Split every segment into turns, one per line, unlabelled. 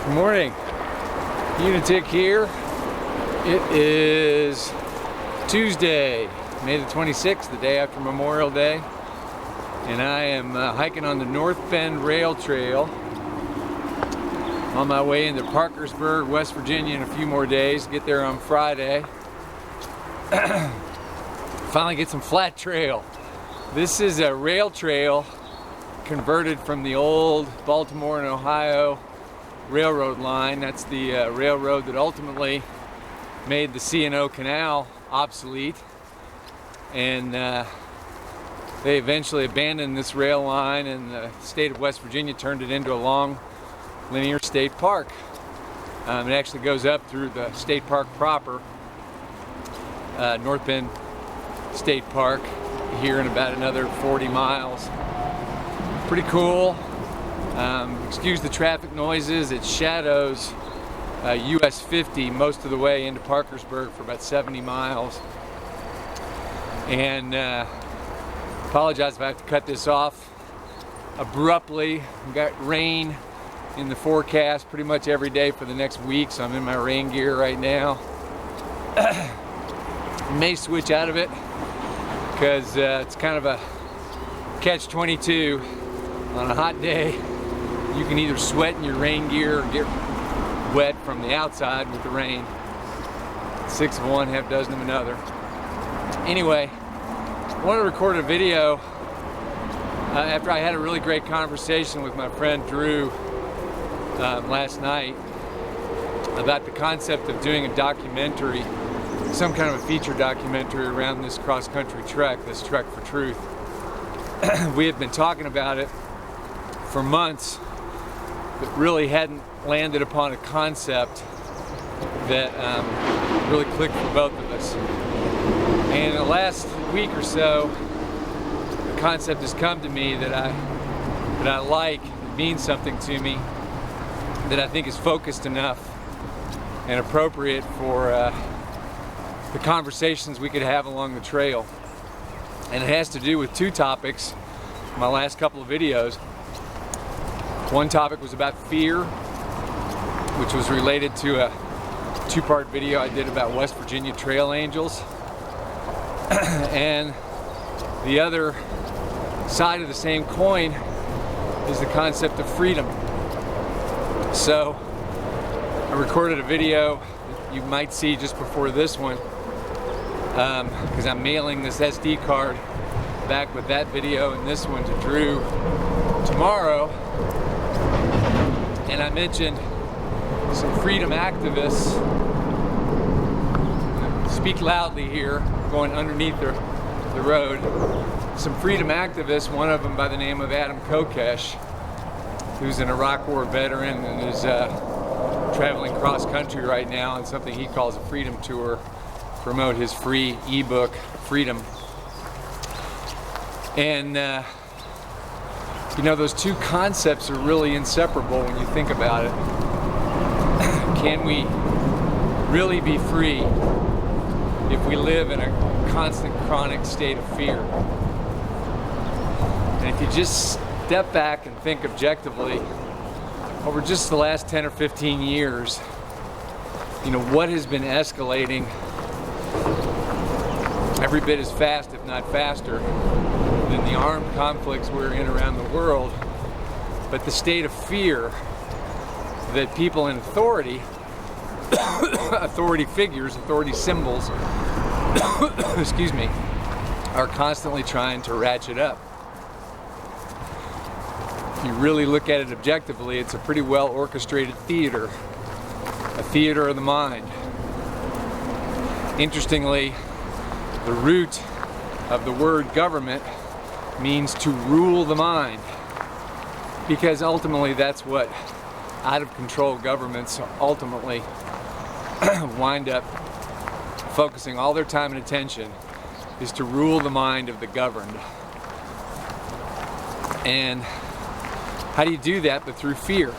Good morning. Unitic here. It is Tuesday, May the 26th, the day after Memorial Day, and I am hiking on the North Bend Rail Trail on my way into Parkersburg, West Virginia in a few more days. Get there on Friday. Finally get some flat trail. This is a rail trail converted from the old Baltimore and Ohio railroad line. That's the railroad that ultimately made the C&O Canal obsolete, and they eventually abandoned this rail line, and the state of West Virginia turned it into a long linear state park. It actually goes up through the state park proper, North Bend State Park, here in about another 40 miles. Pretty cool. Excuse the traffic noises. It shadows US 50 most of the way into Parkersburg for about 70 miles. And apologize if I have to cut this off abruptly. We've got rain in the forecast pretty much every day for the next week, so I'm in my rain gear right now. May switch out of it because it's kind of a catch-22. On a hot day, you can either sweat in your rain gear or get wet from the outside with the rain. 6 of one, half dozen of another. Anyway, I wanted to record a video after I had a really great conversation with my friend Drew last night about the concept of doing a documentary, some kind of a feature documentary around this cross-country trek, this Trek for Truth. We had been talking about it for months, but really hadn't landed upon a concept that really clicked for both of us. And in the last week or so, the concept has come to me that I like, it means something to me, that I think is focused enough and appropriate for the conversations we could have along the trail. And it has to do with two topics in my last couple of videos. One topic was about fear, which was related to a two-part video I did about West Virginia trail angels. And the other side of the same coin is the concept of freedom. So I recorded a video that you might see just before this one, because I'm mailing this SD card back with that video and this one to Drew tomorrow. And I mentioned some freedom activists. Speak loudly here, going underneath the road. Some freedom activists, one of them by the name of Adam Kokesh, who's an Iraq War veteran and is traveling cross-country right now on something he calls a freedom tour, promote his free ebook, Freedom. And you know, those two concepts are really inseparable when you think about it. Can we really be free if we live in a constant, chronic state of fear? And if you just step back and think objectively, over just the last 10 or 15 years, you know, what has been escalating every bit as fast, if not faster, than the armed conflicts we're in around the world, but the state of fear that people in authority, authority figures, authority symbols, excuse me, are constantly trying to ratchet up. If you really look at it objectively, it's a pretty well orchestrated theater, a theater of the mind. Interestingly, the root of the word government means to rule the mind, because ultimately that's what out of control governments ultimately wind up focusing all their time and attention, is to rule the mind of the governed. And how do you do that but through fear?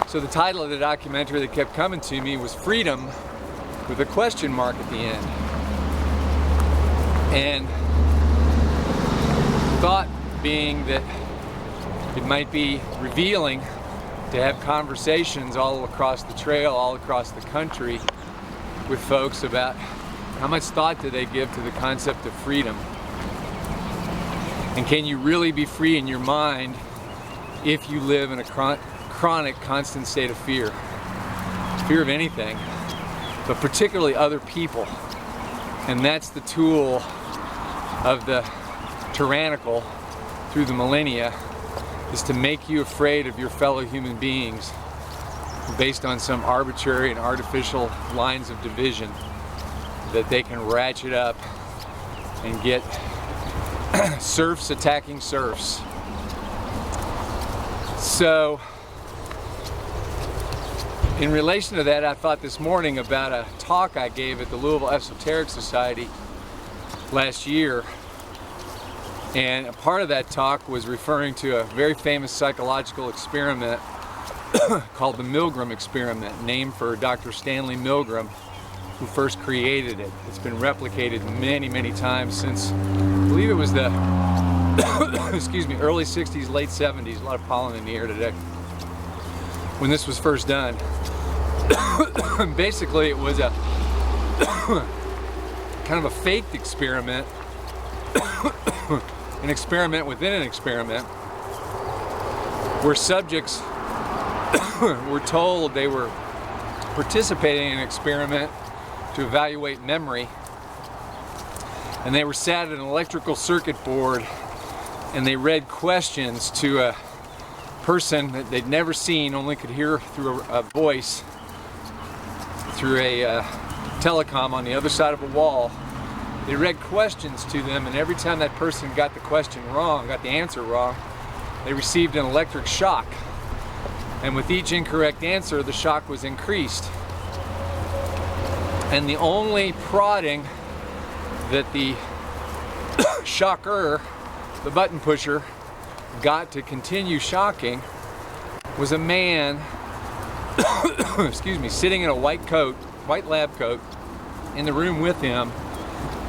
So the title of the documentary that kept coming to me was Freedom, with a question mark at the end. And thought being that it might be revealing to have conversations all across the trail, all across the country with folks about how much thought do they give to the concept of freedom. And can you really be free in your mind if you live in a chronic, constant state of fear? Fear of anything, but particularly other people. And that's the tool of the tyrannical through the millennia, is to make you afraid of your fellow human beings based on some arbitrary and artificial lines of division that they can ratchet up and get serfs attacking serfs. So, in relation to that, I thought this morning about a talk I gave at the Louisville Esoteric Society last year. And a part of that talk was referring to a very famous psychological experiment called the Milgram experiment, named for Dr. Stanley Milgram, who first created it. It's been replicated many, many times since, I believe it was the early 60s, late 70s. A lot of pollen in the air today. When this was first done. Basically, it was a kind of a faked experiment, an experiment within an experiment, where subjects were told they were participating in an experiment to evaluate memory, and they were sat at an electrical circuit board and they read questions to a person that they'd never seen, only could hear through a voice through a telecom on the other side of a wall. They read questions to them, and every time that person got the question wrong, got the answer wrong, they received an electric shock. And with each incorrect answer, the shock was increased. And the only prodding that the shocker, the button pusher, got to continue shocking was a man sitting in a white lab coat in the room with him,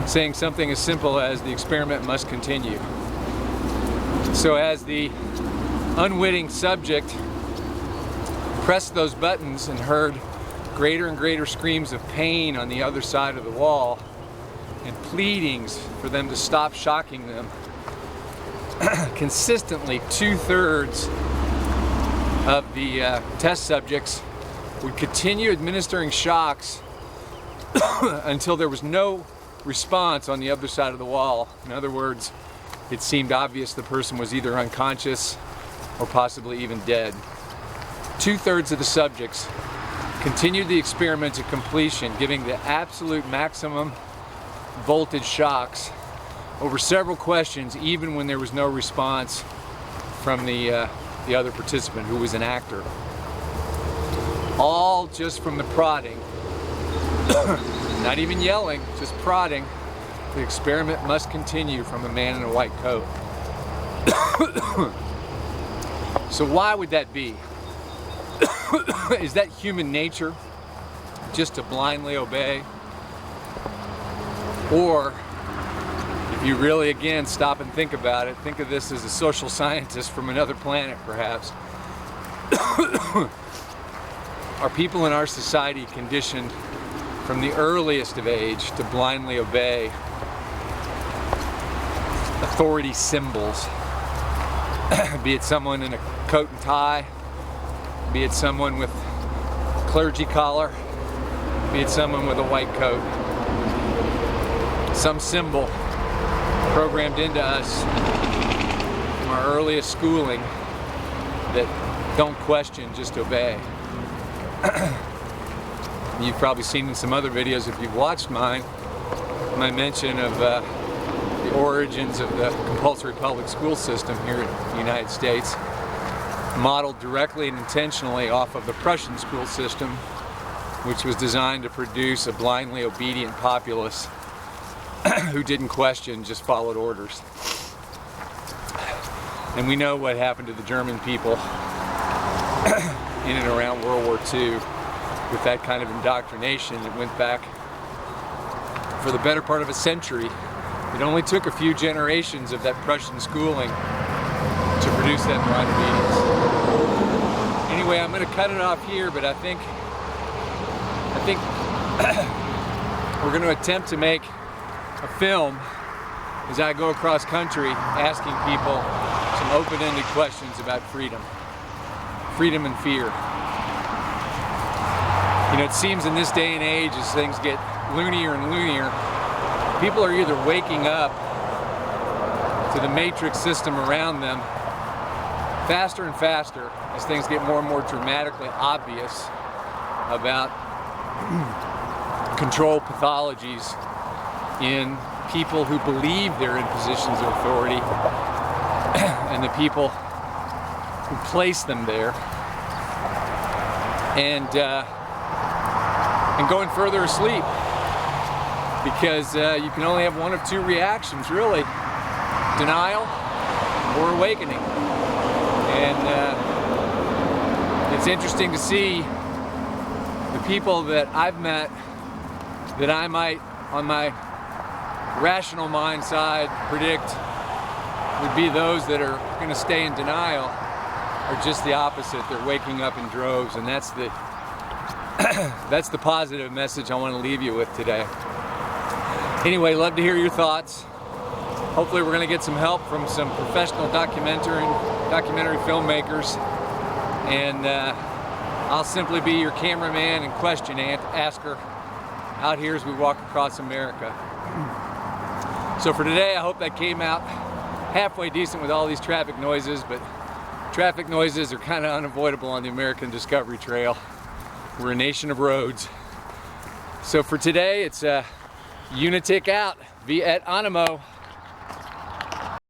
saying something as simple as the experiment must continue. So as the unwitting subject pressed those buttons and heard greater and greater screams of pain on the other side of the wall and pleadings for them to stop shocking them, consistently 2/3 of the test subjects would continue administering shocks until there was no response on the other side of the wall. In other words, it seemed obvious the person was either unconscious or possibly even dead. 2/3 of the subjects continued the experiment to completion, giving the absolute maximum voltage shocks over several questions, even when there was no response from the other participant, who was an actor. All just from the prodding, not even yelling, just prodding. The experiment must continue, from a man in a white coat. So why would that be? Is that human nature, just to blindly obey? Or, if you really, again, stop and think about it, think of this as a social scientist from another planet, perhaps. Are people in our society conditioned from the earliest of age to blindly obey authority symbols? Be it someone in a coat and tie, be it someone with a clergy collar, be it someone with a white coat. Some symbol programmed into us from our earliest schooling that don't question, just obey. You've probably seen in some other videos, if you've watched mine, my mention of the origins of the compulsory public school system here in the United States, modeled directly and intentionally off of the Prussian school system, which was designed to produce a blindly obedient populace who didn't question, just followed orders. And we know what happened to the German people in and around World War II with that kind of indoctrination that went back for the better part of a century. It only took a few generations of that Prussian schooling to produce that blind obedience. Anyway, I'm going to cut it off here, but I think we're going to attempt to make a film as I go across country asking people some open-ended questions about freedom and fear. You know, it seems in this day and age, as things get loonier and loonier, people are either waking up to the matrix system around them faster and faster as things get more and more dramatically obvious about control pathologies in people who believe they're in positions of authority and the people who place them there, and going further asleep, because you can only have one of two reactions, really: denial or awakening. And it's interesting to see the people that I've met that I might, on my rational mind side, predict would be those that are going to stay in denial are just the opposite. They're waking up in droves, and that's the that's the positive message I want to leave you with today. Anyway, love to hear your thoughts. Hopefully we're going to get some help from some professional documentary filmmakers, and I'll simply be your cameraman and question asker out here as we walk across America. So for today, I hope that came out halfway decent with all these traffic noises, but traffic noises are kind of unavoidable on the American Discovery Trail. We're a nation of roads. So for today, it's Unitic out, vi et animo.